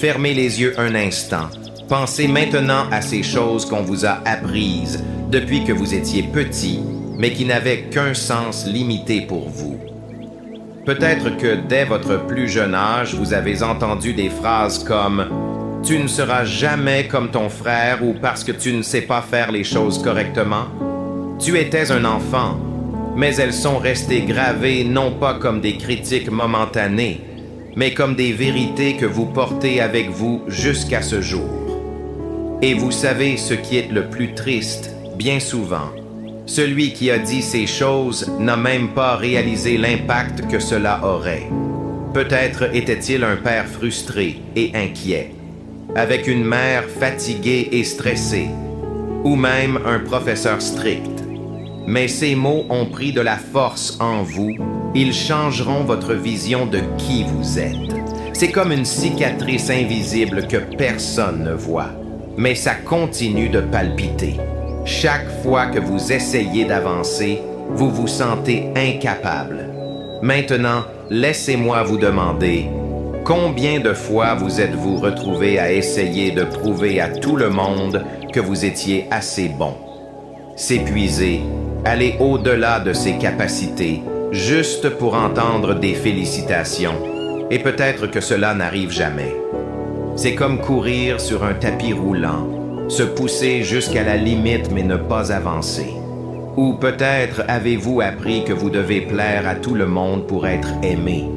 Fermez les yeux un instant. Pensez maintenant à ces choses qu'on vous a apprises depuis que vous étiez petit, mais qui n'avaient qu'un sens limité pour vous. Peut-être que dès votre plus jeune âge, vous avez entendu des phrases comme « Tu ne seras jamais comme ton frère » ou « Parce que tu ne sais pas faire les choses correctement ». Tu étais un enfant, mais elles sont restées gravées non pas comme des critiques momentanées, mais comme des vérités que vous portez avec vous jusqu'à ce jour. Et vous savez ce qui est le plus triste, bien souvent. Celui qui a dit ces choses n'a même pas réalisé l'impact que cela aurait. Peut-être était-il un père frustré et inquiet, avec une mère fatiguée et stressée, ou même un professeur strict. Mais ces mots ont pris de la force en vous. Ils changeront votre vision de qui vous êtes. C'est comme une cicatrice invisible que personne ne voit, mais ça continue de palpiter. Chaque fois que vous essayez d'avancer, vous vous sentez incapable. Maintenant, laissez-moi vous demander, combien de fois vous êtes-vous retrouvé à essayer de prouver à tout le monde que vous étiez assez bon? S'épuiser, aller au-delà de ses capacités, juste pour entendre des félicitations. Et peut-être que cela n'arrive jamais. C'est comme courir sur un tapis roulant, se pousser jusqu'à la limite mais ne pas avancer. Ou peut-être avez-vous appris que vous devez plaire à tout le monde pour être aimé.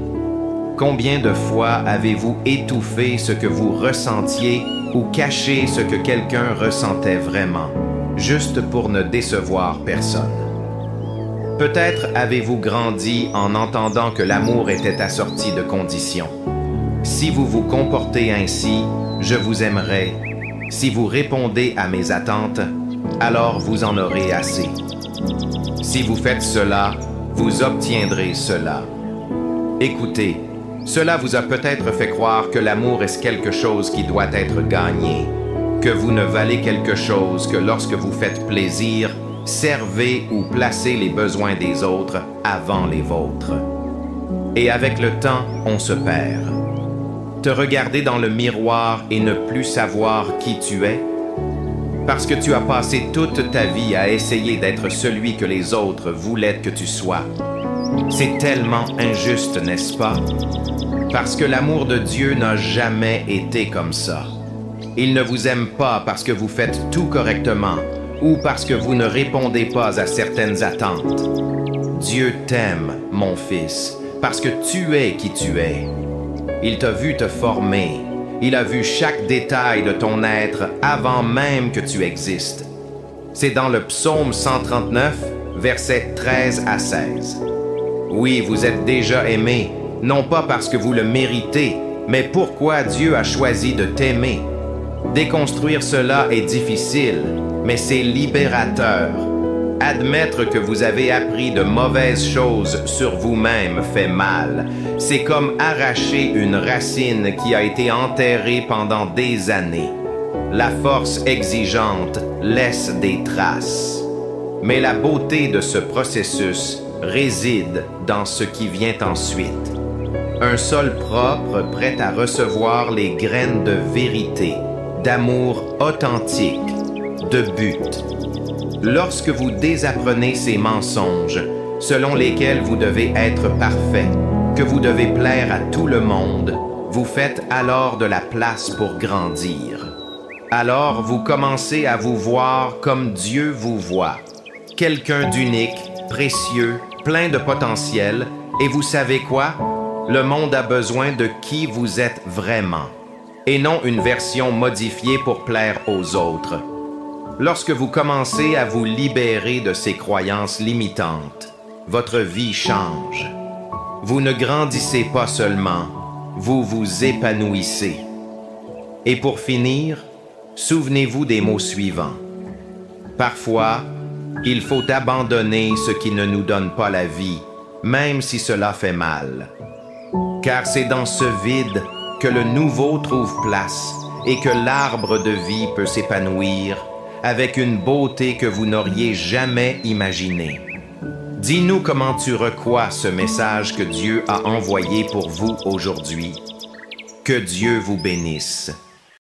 Combien de fois avez-vous étouffé ce que vous ressentiez ou caché ce que quelqu'un ressentait vraiment, juste pour ne décevoir personne? Peut-être avez-vous grandi en entendant que l'amour était assorti de conditions. Si vous vous comportez ainsi, je vous aimerai. Si vous répondez à mes attentes, alors vous en aurez assez. Si vous faites cela, vous obtiendrez cela. Écoutez, cela vous a peut-être fait croire que l'amour est quelque chose qui doit être gagné, que vous ne valez quelque chose que lorsque vous faites plaisir, servez ou placez les besoins des autres avant les vôtres. Et avec le temps, on se perd. Te regarder dans le miroir et ne plus savoir qui tu es, parce que tu as passé toute ta vie à essayer d'être celui que les autres voulaient que tu sois. C'est tellement injuste, n'est-ce pas? Parce que l'amour de Dieu n'a jamais été comme ça. Il ne vous aime pas parce que vous faites tout correctement ou parce que vous ne répondez pas à certaines attentes. Dieu t'aime, mon fils, parce que tu es qui tu es. Il t'a vu te former. Il a vu chaque détail de ton être avant même que tu existes. C'est dans le psaume 139, versets 13 à 16. Oui, vous êtes déjà aimé, non pas parce que vous le méritez, mais pourquoi Dieu a choisi de t'aimer. Déconstruire cela est difficile, mais c'est libérateur. Admettre que vous avez appris de mauvaises choses sur vous-même fait mal. C'est comme arracher une racine qui a été enterrée pendant des années. La force exigeante laisse des traces. Mais la beauté de ce processus réside dans ce qui vient ensuite. Un sol propre prêt à recevoir les graines de vérité, d'amour authentique, de but. Lorsque vous désapprenez ces mensonges, selon lesquels vous devez être parfait, que vous devez plaire à tout le monde, vous faites alors de la place pour grandir. Alors vous commencez à vous voir comme Dieu vous voit, quelqu'un d'unique, précieux, plein de potentiel, et vous savez quoi? Le monde a besoin de qui vous êtes vraiment, et non une version modifiée pour plaire aux autres. Lorsque vous commencez à vous libérer de ces croyances limitantes, votre vie change. Vous ne grandissez pas seulement, vous vous épanouissez. Et pour finir, souvenez-vous des mots suivants. Parfois, il faut abandonner ce qui ne nous donne pas la vie, même si cela fait mal. Car c'est dans ce vide que le nouveau trouve place et que l'arbre de vie peut s'épanouir avec une beauté que vous n'auriez jamais imaginée. Dis-nous comment tu reçois ce message que Dieu a envoyé pour vous aujourd'hui. Que Dieu vous bénisse.